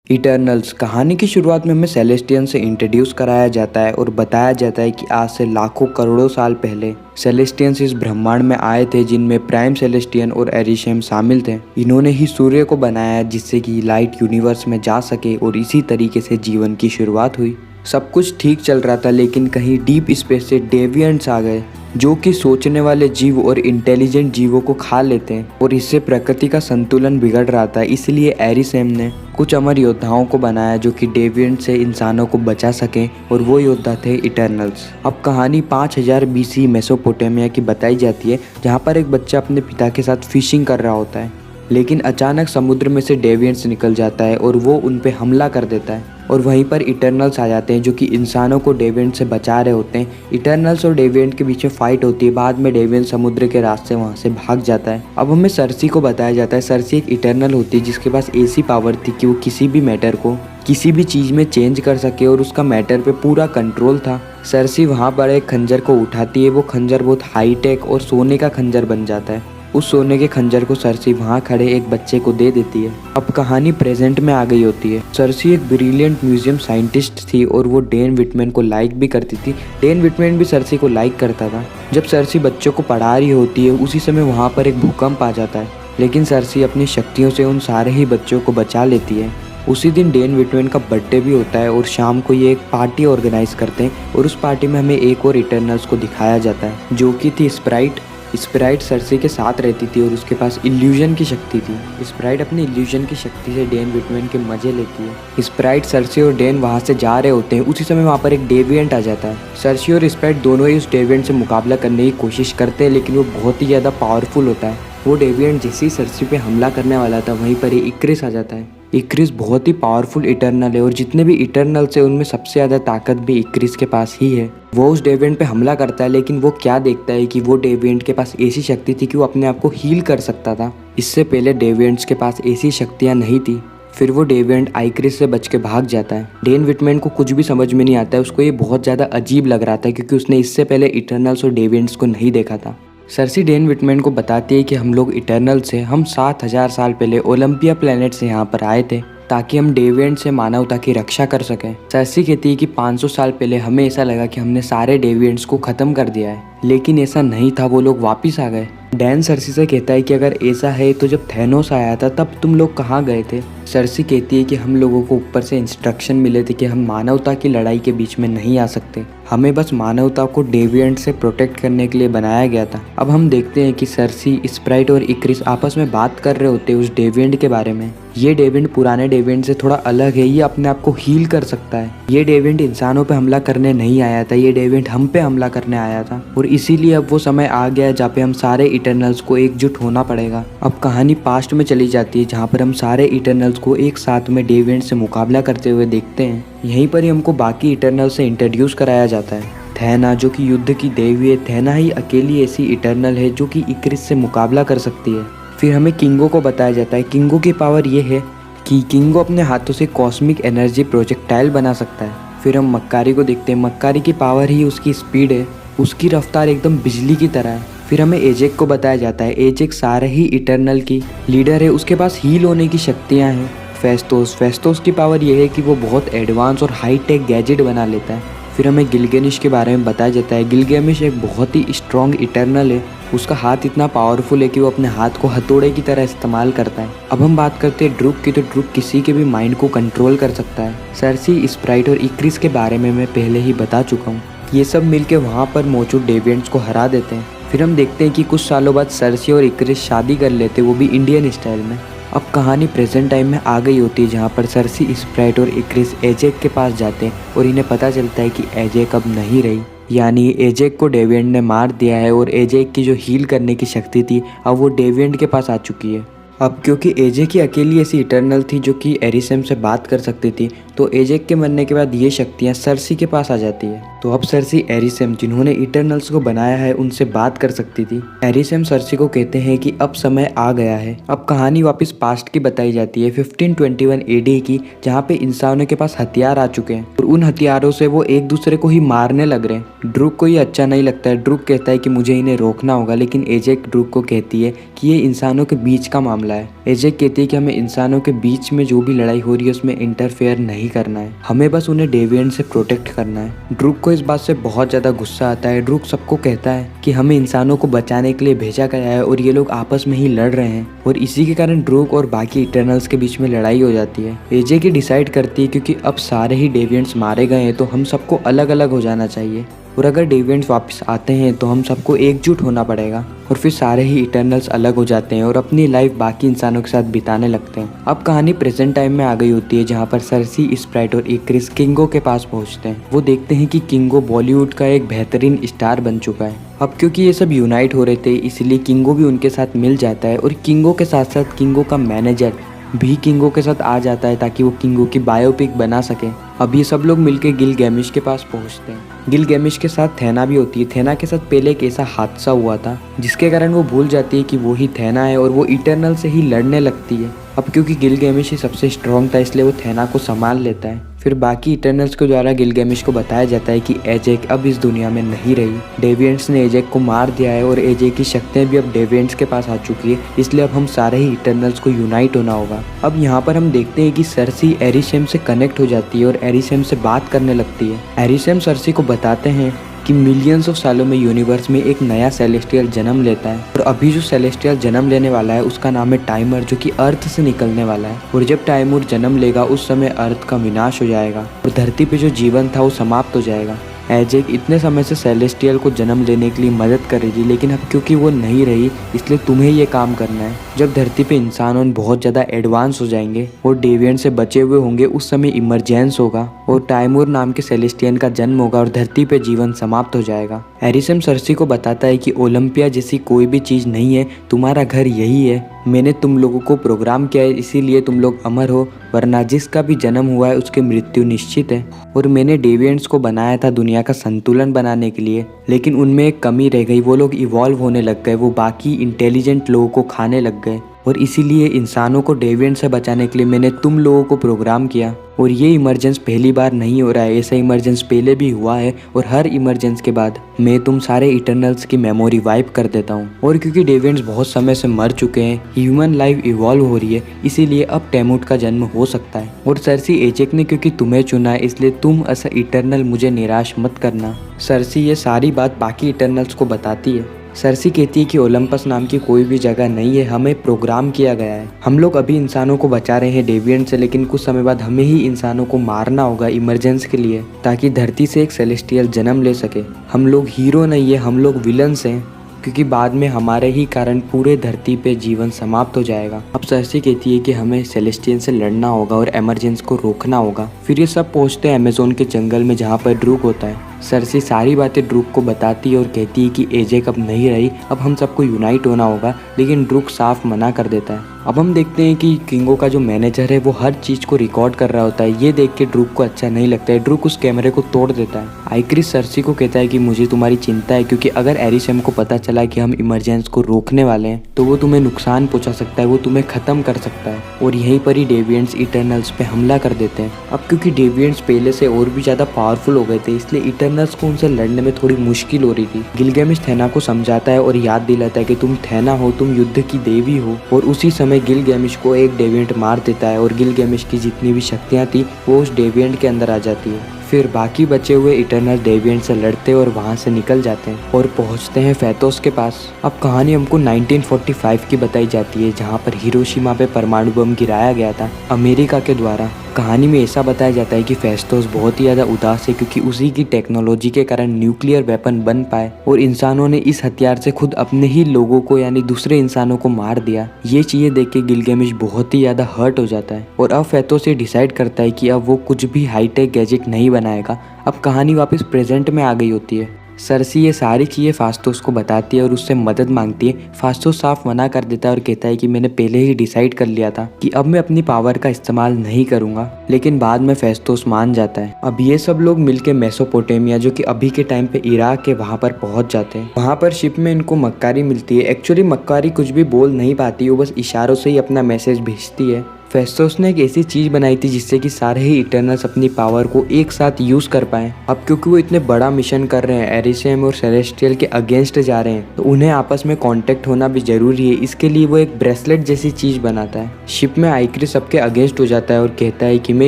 Eternals कहानी की शुरुआत में हमें सेलेस्टियन से इंट्रोड्यूस कराया जाता है और बताया जाता है कि आज से लाखों करोड़ों साल पहले सेलेस्टियंस इस ब्रह्मांड में आए थे, जिनमें प्राइम सेलेस्टियन और एरिशेम शामिल थे। इन्होंने ही सूर्य को बनाया जिससे कि लाइट यूनिवर्स में जा सके और इसी तरीके से जीवन की शुरुआत हुई। सब कुछ ठीक चल रहा था, लेकिन कहीं डीप स्पेस से डेविएंट्स आ गए जो कि सोचने वाले जीव और इंटेलिजेंट जीवों को खा लेते हैं और इससे प्रकृति का संतुलन बिगड़ रहा था। इसलिए एरिसेम ने कुछ अमर योद्धाओं को बनाया जो कि डेविएंट से इंसानों को बचा सकें, और वो योद्धा थे इटर्नल्स। अब कहानी 5000 BC मेसोपोटामिया की बताई जाती है, जहाँ पर एक बच्चा अपने पिता के साथ फिशिंग कर रहा होता है, लेकिन अचानक समुद्र में से डेविएंट्स निकल जाता है और वो उन पे हमला कर देता है और वहीं पर इटर्नल्स आ जाते हैं जो कि इंसानों को डेविएंट से बचा रहे होते हैं। इटर्नल्स और डेविएंट के बीच में फाइट होती है। बाद में डेविएंट समुद्र के रास्ते वहाँ से भाग जाता है। अब हमें सर्सी को बताया जाता है। सर्सी एक इटर्नल होती है जिसके पास ऐसी पावर थी कि वो किसी भी मैटर को किसी भी चीज़ में चेंज कर सके और उसका मैटर पे पूरा कंट्रोल था। सर्सी वहाँ पर एक खंजर को उठाती है। वो खंजर बहुत हाईटेक और सोने का खंजर बन जाता है। उस सोने के खंजर को सर्सी वहाँ खड़े एक बच्चे को दे देती है। अब कहानी प्रेजेंट में आ गई होती है। सर्सी एक ब्रिलियंट म्यूजियम साइंटिस्ट थी और वो डेन विटमैन को लाइक भी करती थी। डेन विटमैन भी सर्सी को लाइक करता था। जब सर्सी बच्चों को पढ़ा रही होती है उसी समय वहाँ पर एक भूकंप आ जाता है, लेकिन सर्सी अपनी शक्तियों से उन सारे ही बच्चों को बचा लेती है। उसी दिन डेन विटमैन का बर्थडे भी होता है और शाम को ये एक पार्टी ऑर्गेनाइज करते हैं और उस पार्टी में हमें एक और इटर्नल्स को दिखाया जाता है जो कि थी स्प्राइट। स्प्राइट सर्सी के साथ रहती थी और उसके पास इल्यूजन की शक्ति थी। स्प्राइट अपनी इल्यूजन की शक्ति से डेन विटमैन के मजे लेती है। स्प्राइट, सर्सी और डेन वहाँ से जा रहे होते हैं। उसी समय वहाँ पर एक डेविएंट आ जाता है। सर्सी और स्प्राइट दोनों ही उस डेविएंट से मुकाबला करने की कोशिश करते हैं, लेकिन वो बहुत ही ज़्यादा पावरफुल होता है। वो डेविएंट जैसे ही सर्सी पे हमला करने वाला था वहीं पर ही इक्रिस आ जाता है। इक्रिस बहुत ही पावरफुल इटर्नल है और जितने भी इटर्नल्स है उनमें सबसे ज़्यादा ताकत भी इक्रिस के पास ही है। वो उस डेविएंट पे हमला करता है, लेकिन वो क्या देखता है कि वो डेविएंट के पास ऐसी शक्ति थी कि वो अपने आप को हील कर सकता था। इससे पहले डेविएंट्स के पास ऐसी शक्तियाँ नहीं थी। फिर वो डेविएंट आइक्रिस से बच के भाग जाता है। डेन विटमैन को कुछ भी समझ में नहीं आता है। उसको ये बहुत ज़्यादा अजीब लग रहा था क्योंकि उसने इससे पहले इटर्नल्स और डेविएंट्स को नहीं देखा था। सर्सी डेन विटमैन को बताती है कि हम लोग इटर्नल से 7000 साल पहले ओलंपिया प्लेनेट से यहाँ पर आए थे ताकि हम डेविएंट से मानवता की रक्षा कर सकें। सर्सी कहती है कि 500 साल पहले हमें ऐसा लगा कि हमने सारे डेविएंट्स को ख़त्म कर दिया है, लेकिन ऐसा नहीं था। वो लोग वापस आ गए। डैन सर्सी से कहता है कि अगर ऐसा है तो जब थैनोस आया था तब तुम लोग कहाँ गए थे। सर्सी कहती है कि हम लोगों को ऊपर से इंस्ट्रक्शन मिले थे कि हम मानवता की लड़ाई के बीच में नहीं आ सकते, हमें बस मानवता को डेविएंट से प्रोटेक्ट करने के लिए बनाया गया था। अब हम देखते हैं कि सर्सी, स्प्राइट और इक्रिस आपस में बात कर रहे होते हैं उस डेविएंट के बारे में। ये डेविएंट पुराने डेविएंट से थोड़ा अलग है। ये अपने आप को हील कर सकता है। ये डेविएंट इंसानों पे हमला करने नहीं आया था, ये डेविएंट हम पे हमला करने आया था और इसीलिए अब वो समय आ गया है जहाँ पे हम सारे इटर्नल्स को एकजुट होना पड़ेगा। अब कहानी पास्ट में चली जाती है जहाँ पर हम सारे इटर्नल्स को एक साथ में डेविएंट से मुकाबला करते हुए देखते हैं। यहीं पर ही हमको बाकी इटर्नल से इंट्रोड्यूस कराया जाता है। थैना जो कि युद्ध की देवी है। थैना ही अकेली ऐसी इटर्नल है जो कि इक्रिस से मुकाबला कर सकती है। फिर हमें किंगो को बताया जाता है। किंगो की पावर ये है कि किंगो अपने हाथों से कॉस्मिक एनर्जी प्रोजेक्टाइल बना सकता है। फिर हम मक्कारी को देखते हैं। मक्कारी की पावर ही उसकी स्पीड है। उसकी रफ्तार एकदम बिजली की तरह है। फिर हमें एजेक को बताया जाता है। एजेक सारे ही इटर्नल की लीडर है। उसके पास हील होने की शक्तियाँ हैं। फेस्टोस की पावर यह है कि वो बहुत एडवांस और हाई टेक गैजेट बना लेता है। फिर हमें गिलगेमिश के बारे में बताया जाता है। गिलगेमिश एक बहुत ही स्ट्रॉन्ग इटर्नल है। उसका हाथ इतना पावरफुल है कि वो अपने हाथ को हथौड़े की तरह इस्तेमाल करता है। अब हम बात करते हैं ड्रूक की, तो ड्रूक किसी के भी माइंड को कंट्रोल कर सकता है। सर्सी, स्प्राइट और इक्रिस के बारे में मैं पहले ही बता चुका हूँ। ये सब मिलके वहाँ पर मौजूद डेविएंट्स को हरा देते हैं। फिर हम देखते हैं कि कुछ सालों बाद सर्सी और इक्रिस शादी कर लेते, वो भी इंडियन स्टाइल में। अब कहानी प्रेजेंट टाइम में आ गई होती है जहाँ पर सर्सी, स्प्राइट और इक्रिस एजेक के पास जाते हैं और इन्हें पता चलता है कि एजेक अब नहीं रही, यानी एजेक को डेविएंट ने मार दिया है और एजेक की जो हील करने की शक्ति थी अब वो डेविएंट के पास आ चुकी है। अब क्योंकि एजेक ही अकेली ऐसी इटर्नल थी जो कि एरिसेम से बात कर सकती थी, तो एजेक के मरने के बाद ये शक्तियाँ सर्सी के पास आ जाती है। तो अब सर्सी एरिसेम, जिन्होंने इटर्नल्स को बनाया है, उनसे बात कर सकती थी। एरिसेम सर्सी को कहते हैं कि अब समय आ गया है। अब कहानी वापस पास्ट की बताई जाती है 1521 AD की, जहाँ पे इंसानों के पास हथियार आ चुके हैं और उन हथियारों से वो एक दूसरे को ही मारने लग रहे हैं। ड्रूक को ये अच्छा नहीं लगता है। ड्रूक कहता है कि मुझे इन्हें रोकना होगा, लेकिन एजेक ड्रूक को कहती है कि ये इंसानों के बीच का मामला मामला है। एजेक कहती है कि हमें इंसानों के बीच में जो भी लड़ाई हो रही है उसमें इंटरफेयर नहीं करना है, हमें बस उन्हें डेविएंट से प्रोटेक्ट करना है। ड्रूक को इस बात से बहुत ज्यादा गुस्सा आता है। ड्रूक सबको कहता है कि हमें इंसानों को बचाने के लिए भेजा गया है और ये लोग आपस में ही लड़ रहे हैं, और इसी के कारण ड्रूक और बाकी इटर्नल्स के बीच में लड़ाई हो जाती है। एजेक ही डिसाइड करती है क्योंकि अब सारे ही डेविएंट्स मारे गए हैं तो हम सबको अलग अलग हो जाना चाहिए, और अगर डेविएंट्स वापस आते हैं तो हम सबको एकजुट होना पड़ेगा। और फिर सारे ही इटर्नल्स अलग हो जाते हैं और अपनी लाइफ बाकी इंसानों के साथ बिताने लगते हैं। अब कहानी प्रेजेंट टाइम में आ गई होती है, जहाँ पर सर्सी, स्प्राइट और इक्रिस किंगो के पास पहुँचते हैं। वो देखते हैं कि किंगो बॉलीवुड का एक बेहतरीन स्टार बन चुका है। अब क्योंकि ये सब यूनाइट हो रहे थे इसलिए किंगो भी उनके साथ मिल जाता है, और किंगो के साथ साथ किंगो का मैनेजर भी किंगो के साथ आ जाता है ताकि वो किंगो की बायोपिक बना सके। अब ये सब लोग मिलकर गिलगैमिश के पास पहुंचते हैं। गिलगैमिश के साथ थेना भी होती है। थेना के साथ पहले एक ऐसा हादसा हुआ था जिसके कारण वो भूल जाती है कि वो ही थेना है, और वो इटर्नल से ही लड़ने लगती है। अब क्योंकि गिलगैमिश ही सबसे स्ट्रॉन्ग था इसलिए वो थेना को संभाल लेता है। फिर बाकी इटर्नल्स के द्वारा गिलगैमिश को बताया जाता है कि एजेक अब इस दुनिया में नहीं रही, डेविएंट्स ने एजेक को मार दिया है और एजेक की शक्तियाँ भी अब डेविएंट्स के पास आ चुकी है, इसलिए अब हम सारे ही इटर्नल्स को यूनाइट होना होगा। अब यहाँ पर हम देखते हैं कि सर्सी एरिशेम से कनेक्ट हो जाती है और एरिशेम से बात करने लगती है। एरिशेम सर्सी को बताते हैं कि मिलियंस ऑफ सालों में यूनिवर्स में एक नया सेलेस्टियल जन्म लेता है, और अभी जो सेलेस्टियल जन्म लेने वाला है उसका नाम है टाइमर, जो कि अर्थ से निकलने वाला है। और जब टाइमर जन्म लेगा उस समय अर्थ का विनाश हो जाएगा और धरती पे जो जीवन था वो समाप्त हो जाएगा। एजेक इतने समय से सेलेस्टियल को जन्म लेने के लिए मदद कर रही थी, लेकिन अब क्योंकि वो नहीं रही इसलिए तुम्हें ये काम करना है। जब धरती पे इंसान बहुत ज़्यादा एडवांस हो जाएंगे और डेविएंट से बचे हुए होंगे उस समय इमरजेंस होगा और टाइमूर नाम के सेलेस्टियन का जन्म होगा और धरती पे जीवन समाप्त हो जाएगा। एरिशेम सर्सी को बताता है कि ओलंपिया जैसी कोई भी चीज़ नहीं है, तुम्हारा घर यही है। मैंने तुम लोगों को प्रोग्राम किया है इसीलिए तुम लोग अमर हो, वरना जिसका भी जन्म हुआ है उसकी मृत्यु निश्चित है। और मैंने डेविएंट्स को बनाया था दुनिया का संतुलन बनाने के लिए, लेकिन उनमें एक कमी रह गई। वो लोग इवॉल्व होने लग गए, वो बाकी इंटेलिजेंट लोगों को खाने लग गए, और इसीलिए इंसानों को डेविएंट से बचाने के लिए मैंने तुम लोगों को प्रोग्राम किया। और ये इमरजेंस पहली बार नहीं हो रहा है, ऐसा इमरजेंस पहले भी हुआ है, और हर इमरजेंस के बाद मैं तुम सारे इटर्नल्स की मेमोरी वाइप कर देता हूँ। और क्योंकि डेविएंट्स बहुत समय से मर चुके हैं, ह्यूमन लाइफ इवॉल्व हो रही है, इसीलिए अब टेमुट का जन्म हो सकता है। और सर्सी एजेक ने क्योंकि तुम्हें चुना है इसलिए तुम एज अ इटर्नल मुझे निराश मत करना। सर्सी ये सारी बात बाकी इटर्नल्स को बताती है। सर्सी कहती है कि ओलंपस नाम की कोई भी जगह नहीं है, हमें प्रोग्राम किया गया है। हम लोग अभी इंसानों को बचा रहे हैं डेविएंट से, लेकिन कुछ समय बाद हमें ही इंसानों को मारना होगा इमरजेंस के लिए, ताकि धरती से एक सेलेस्टियल जन्म ले सके। हम लोग हीरो नहीं है, हम लोग विलन्स हैं, क्योंकि बाद में हमारे ही कारण पूरे धरती पे जीवन समाप्त हो जाएगा। अब सर्सी कहती है कि हमें सेलेस्टियन से लड़ना होगा और इमरजेंस को रोकना होगा। फिर ये सब पहुंचते हैं अमेज़न के जंगल में जहाँ पर ड्रूक होता है। सर्सी सारी बातें ड्रूक को बताती है और कहती है कि एजेक अब नहीं रही, अब हम सबको यूनाइट होना होगा, लेकिन ड्रूक साफ मना कर देता है। अब हम देखते हैं कि किंगो का जो मैनेजर है वो हर चीज़ को रिकॉर्ड कर रहा होता है। ये देख के ड्रूक को अच्छा नहीं लगता है, ड्रूक उस कैमरे को तोड़ देता है। आइक्रिस सर्सी को कहता है कि मुझे तुम्हारी चिंता है, क्योंकि अगर एरिशेम को पता चला कि हम इमरजेंस को रोकने वाले हैं तो वो तुम्हें नुकसान पहुंचा सकता है, वो तुम्हें ख़त्म कर सकता है। और यहीं पर ही डेविएंट्स इटर्नल्स पे हमला कर देते हैं। अब क्योंकि डेविएंट्स पहले से और भी ज़्यादा पावरफुल हो गए थे इसलिए इटर्नल्स को उनसे लड़ने में थोड़ी मुश्किल हो रही थी। गिलगैमिश थेना को समझाता है और याद दिलाता है कि तुम थेना हो, तुम युद्ध की देवी हो। और उसी समय गिलगैमिश को एक डेविएंट मार देता है और गिलगैमिश की जितनी भी शक्तियाँ थी वो उस डेविएंट के अंदर आ जाती है। फिर बाकी बचे हुए इटर्नल डेविएंट से लड़ते और वहाँ से निकल जाते हैं और पहुँचते हैं फेथोस के पास। अब कहानी हमको 1945 की बताई जाती है, जहाँ पर हिरोशिमा पे परमाणु बम गिराया गया था अमेरिका के द्वारा। कहानी में ऐसा बताया जाता है कि फेस्टोस बहुत ही ज़्यादा उदास है, क्योंकि उसी की टेक्नोलॉजी के कारण न्यूक्लियर वेपन बन पाए और इंसानों ने इस हथियार से खुद अपने ही लोगों को यानी दूसरे इंसानों को मार दिया। ये चीज़ें देख के गिलगैमिश बहुत ही ज़्यादा हर्ट हो जाता है और अब फेथोस ये डिसाइड करता है कि अब वो कुछ भी हाईटेक गैजेट नहीं बनाएगा। अब कहानी वापस प्रेजेंट में आ गई होती है। सर्सी ये सारी चीज़ें फास्टोस को बताती है और उससे मदद मांगती है। फास्टोस साफ मना कर देता है और कहता है कि मैंने पहले ही डिसाइड कर लिया था कि अब मैं अपनी पावर का इस्तेमाल नहीं करूंगा, लेकिन बाद में फेस्टोस मान जाता है। अब ये सब लोग मिलके मेसोपोटामिया, जो कि अभी के टाइम पे इराक के, वहाँ पर पहुँच जाते हैं। वहाँ पर शिप में इनको मक्कारी मिलती है। एक्चुअली मक्कारी कुछ भी बोल नहीं पाती, वो बस इशारों से ही अपना मैसेज भेजती है। फेस्टोस ने एक ऐसी चीज बनाई थी जिससे कि सारे ही इटर्नल्स अपनी पावर को एक साथ यूज कर पाए। अब क्योंकि वो इतने बड़ा मिशन कर रहे हैं, एरिसेम और सेलेस्टियल के अगेंस्ट जा रहे हैं, तो उन्हें आपस में कांटेक्ट होना भी जरूरी है। इसके लिए वो एक ब्रेसलेट जैसी चीज बनाता है। शिप में आइक्रिस सबके अगेंस्ट हो जाता है और कहता है कि मैं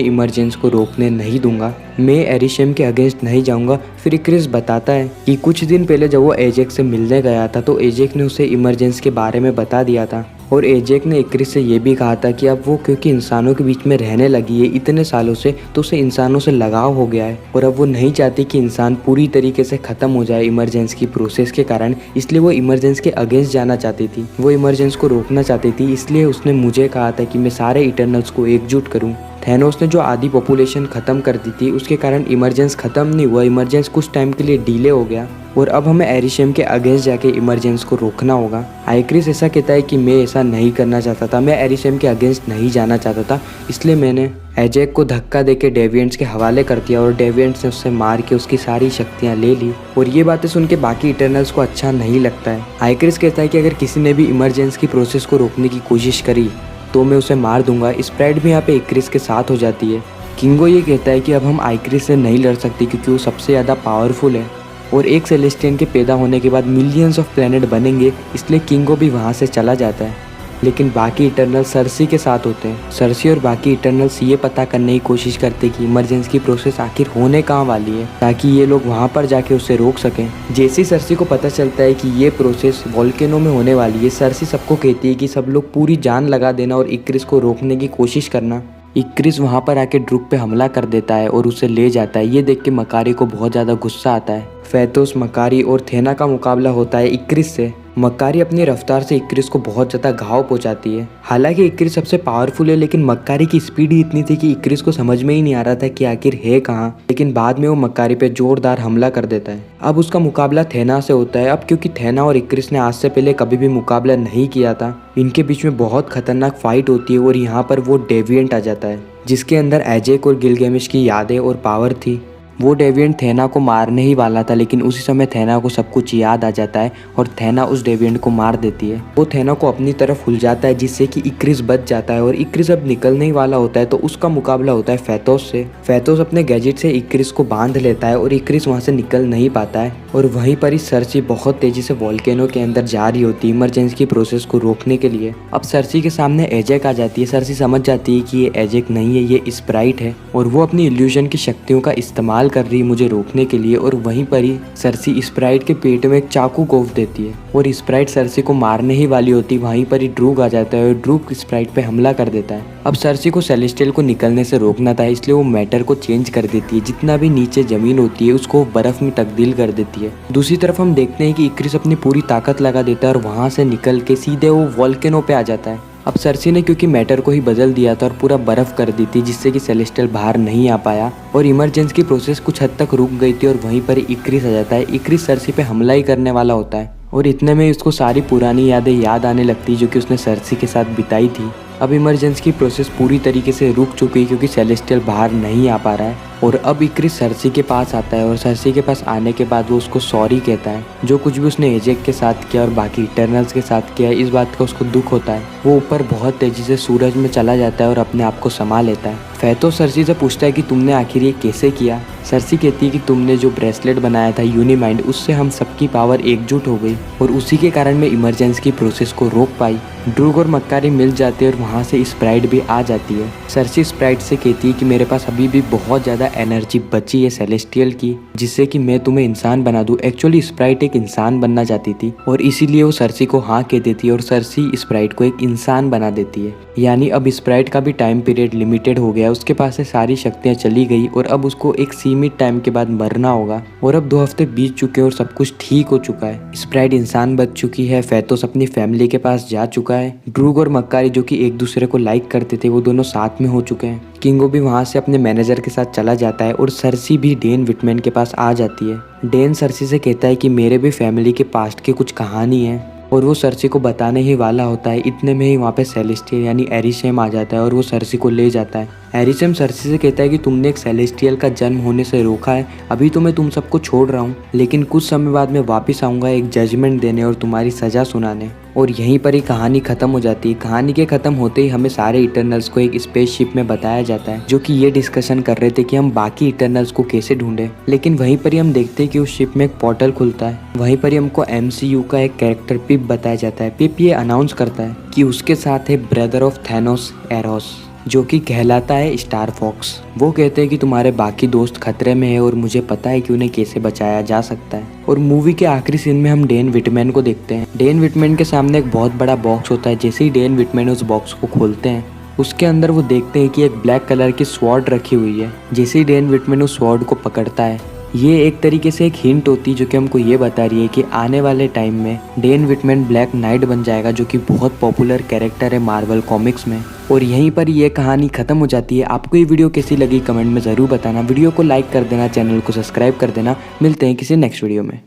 इमरजेंस को रोकने नहीं दूंगा, मैं एरिशेम के अगेंस्ट नहीं जाऊंगा। फिर इक्रिस बताता है कि कुछ दिन पहले जब वो एजेक से मिलने गया था तो एजेक ने उसे इमरजेंस के बारे में बता दिया था, और एजेक ने इक्रिस से ये भी कहा था कि अब वो क्योंकि इंसानों के बीच में रहने लगी है इतने सालों से, तो उसे इंसानों से लगाव हो गया है और अब वो नहीं चाहती कि इंसान पूरी तरीके से ख़त्म हो जाए इमरजेंस की प्रोसेस के कारण। इसलिए वो इमरजेंस के अगेंस्ट जाना चाहती थी, वो इमरजेंस को रोकना चाहती थी। इसलिए उसने मुझे कहा था कि मैं सारे इटर्नल्स को एकजुट करूँ। थैनोस ने जो आधी पॉपुलेशन ख़त्म कर दी थी उसके कारण इमरजेंस ख़त्म नहीं हुआ, इमरजेंस कुछ टाइम के लिए डिले हो गया और अब हमें एरिशेम के अगेंस्ट जाके इमरजेंस को रोकना होगा। आइक्रिस ऐसा कहता है कि मैं ऐसा नहीं करना चाहता था, मैं एरिशेम के अगेंस्ट नहीं जाना चाहता था, इसलिए मैंने एजेक को धक्का देके डेविएंट्स के हवाले कर दिया और डेविएंट्स ने उससे मार के उसकी सारी शक्तियाँ ले ली। और ये बातें सुन के बाकी इटर्नल्स को अच्छा नहीं लगता है। आइक्रिस कहता है कि अगर किसी ने भी इमरजेंस की प्रोसेस को रोकने की कोशिश करी तो मैं उसे मार दूंगा। स्प्राइट भी यहाँ पे इक्रिस के साथ हो जाती है। किंगो ये कहता है कि अब हम आइक्रिस से नहीं लड़ सकती क्योंकि वो सबसे ज़्यादा पावरफुल है और एक सेलेस्टियन के पैदा होने के बाद मिलियंस ऑफ प्लेनेट बनेंगे, इसलिए किंगो भी वहाँ से चला जाता है। लेकिन बाकी इटर्नल सर्सी के साथ होते हैं। सर्सी और बाकी इटर्नल्स ये पता करने की कोशिश करते कि इमरजेंस की प्रोसेस आखिर होने कहाँ वाली है ताकि ये लोग वहाँ पर जाके उसे रोक सकें। जैसे ही सर्सी को पता चलता है कि ये प्रोसेस वोल्केनो में होने वाली है, सर्सी सबको कहती है कि सब लोग पूरी जान लगा देना और इक्रिस को रोकने की कोशिश करना। इक्रिस वहाँ पर आके ड्रूक पे हमला कर देता है और उसे ले जाता है। ये देख के मकारी को बहुत ज़्यादा गुस्सा आता है। फेतोस, मकारी और थेना का मुकाबला होता है इक्रिस से। मक्कारी अपनी रफ्तार से इक्रिस को बहुत ज़्यादा घाव पहुंचाती है। हालांकि इक्रिस सबसे पावरफुल है, लेकिन मक्कारी की स्पीड ही इतनी थी कि इक्रिस को समझ में ही नहीं आ रहा था कि आखिर है कहाँ। लेकिन बाद में वो मक्कारी पे जोरदार हमला कर देता है। अब उसका मुकाबला थेना से होता है। अब क्योंकि थेना और इक्रिस ने आज से पहले कभी भी मुकाबला नहीं किया था, इनके बीच में बहुत खतरनाक फाइट होती है और यहाँ पर वो डेविएंट आ जाता है जिसके अंदर एजेक और गिलगेमिश की यादें और पावर थी। वो डेविएंट थेना को मारने ही वाला था, लेकिन उसी समय थेना को सब कुछ याद आ जाता है और थेना उस डेविएंट को मार देती है। वो थेना को अपनी तरफ उल जाता है जिससे कि इक्रिस बच जाता है और इक्रिस अब निकलने ही वाला होता है तो उसका मुकाबला होता है फेतोस से। फेतोस अपने गैजेट से इक्रिस को बांध लेता है और इक्रिस वहाँ से निकल नहीं पाता है और वहीं पर ही सर्सी बहुत तेजी से वोल्केनो के अंदर जा रही होती है इमरजेंसी की प्रोसेस को रोकने के लिए। अब सर्सी के सामने एजेक आ जाती है। सर्सी समझ जाती है कि ये एजेक नहीं है, ये स्प्राइट है और वो अपनी इल्यूजन की शक्तियों का इस्तेमाल कर रही है मुझे रोकने के लिए। और वहीं पर ही सर्सी स्प्राइट के पेट में एक चाकू गोफ देती है और स्प्राइट सर्सी को मारने ही वाली होती। वहीं पर ही ड्रूग आ जाता है और ड्रूग स्प्राइट पे हमला कर देता है। अब सर्सी को सेलेस्टियल को निकलने से रोकना था, इसलिए वो मैटर को चेंज कर देती है। जितना भी नीचे जमीन होती है उसको बर्फ में तब्दील कर देती है। दूसरी तरफ हम देखते हैं कि इक्रिस अपनी पूरी ताकत लगा देता है और वहां से निकल के सीधे वो वोल्केनो पे आ जाता है। अब सर्सी ने क्योंकि मैटर को ही बदल दिया था और पूरा बर्फ कर दी थी जिससे कि सेलेस्टियल बाहर नहीं आ पाया और इमरजेंसी की प्रोसेस कुछ हद तक रुक गई थी और वहीं पर इक्रिस आ जाता है। इक्रिस सर्सी पे हमला ही करने वाला होता है और इतने में उसको सारी पुरानी यादें याद आने लगती जो कि उसने सर्सी के साथ बिताई थी। अब इमरजेंसी की प्रोसेस पूरी तरीके से रुक चुकी है क्योंकि सेलेस्टियल बाहर नहीं आ पा रहा है और अब इक्रिस सर्सी के पास आता है और सर्सी के पास आने के बाद वो उसको सॉरी कहता है। जो कुछ भी उसने एजेक के साथ किया और बाकी इटर्नल्स के साथ किया इस बात का उसको दुख होता है। वो ऊपर बहुत तेजी से सूरज में चला जाता है और अपने आप को संभाल लेता है। फेतो सर्सी से पूछता है कि तुमने आखिर ये कैसे किया। सर्सी कहती है कि तुमने जो ब्रेसलेट बनाया था यूनिमाइंड, उससे हम सबकी पावर एकजुट हो गई और उसी के कारण मैं इमरजेंसी की प्रोसेस को रोक पाई। ड्रूग और मक्कारी मिल जाते हैं और वहाँ से स्प्राइट भी आ जाती है। सर्सी स्प्राइट से कहती है कि मेरे पास अभी भी बहुत ज़्यादा एनर्जी बची है सेलेस्टियल की, जिससे कि मैं तुम्हें इंसान बना दूं। एक्चुअली स्प्राइट एक इंसान बनना चाहती थी और इसीलिए वो सर्सी को हाँ कह देती है और सर्सी स्प्राइट को एक इंसान बना देती है। यानी अब स्प्राइट का भी टाइम पीरियड लिमिटेड हो गया, उसके पास से सारी शक्तियाँ चली गई और अब उसको एक सीमित टाइम के बाद मरना होगा। और अब 2 हफ्ते बीत चुके हैं और सब कुछ ठीक हो चुका है। स्प्राइट इंसान बच चुकी है, फेतोस अपनी फैमिली के पास जा चुका है, ड्रूग और मक्कारी जो कि एक दूसरे को लाइक करते थे वो दोनों साथ में हो चुके हैं। किंगो भी वहाँ से अपने मैनेजर के साथ चला जाता है और सर्सी भी डेन विटमैन के पास आ जाती है। डेन सर्सी से कहता है कि मेरे भी फैमिली के पास्ट की कुछ कहानी है और वो सर्सी को बताने ही वाला होता है। इतने में ही वहाँ पे सेलेस्टियल यानी एरिशेम आ जाता है और वो सर्सी को ले जाता है। एरिशेम सर्सी से कहता है कि तुमने एक सेलेस्टियल का जन्म होने से रोका है, अभी तो मैं तुम सबको छोड़ रहा हूँ, लेकिन कुछ समय बाद मैं वापस आऊँगा एक जजमेंट देने और तुम्हारी सज़ा सुनाने। और यहीं पर ही कहानी खत्म हो जाती है। कहानी के खत्म होते ही हमें सारे इटर्नल्स को एक स्पेसशिप में बताया जाता है, जो कि ये डिस्कशन कर रहे थे कि हम बाकी इटर्नल्स को कैसे ढूंढे। लेकिन वहीं पर ही हम देखते हैं कि उस शिप में एक पोर्टल खुलता है। वहीं पर ही हमको MCU का एक कैरेक्टर पिप बताया जाता है। पिप ये अनाउंस करता है कि उसके साथ है ब्रदर ऑफ थैनोस, एरोस, जो कि कहलाता है स्टार फॉक्स। वो कहते हैं कि तुम्हारे बाकी दोस्त खतरे में है और मुझे पता है कि उन्हें कैसे बचाया जा सकता है। और मूवी के आखिरी सीन में हम डेन विटमैन को देखते हैं। डेन विटमैन के सामने एक बहुत बड़ा बॉक्स होता है। जैसे ही डेन विटमैन उस बॉक्स को खोलते हैं, उसके अंदर वो देखते हैं कि एक ब्लैक कलर की स्वॉर्ड रखी हुई है। जैसे ही डेन विटमैन उस स्वॉर्ड को पकड़ता है, ये एक तरीके से एक हिंट होती है जो कि हमको ये बता रही है कि आने वाले टाइम में डेन विटमैन ब्लैक नाइट बन जाएगा, जो कि बहुत पॉपुलर कैरेक्टर है मार्वल कॉमिक्स में। और यहीं पर ये कहानी खत्म हो जाती है। आपको ये वीडियो कैसी लगी कमेंट में ज़रूर बताना। वीडियो को लाइक कर देना, चैनल को सब्सक्राइब कर देना। मिलते हैं किसी नेक्स्ट वीडियो में।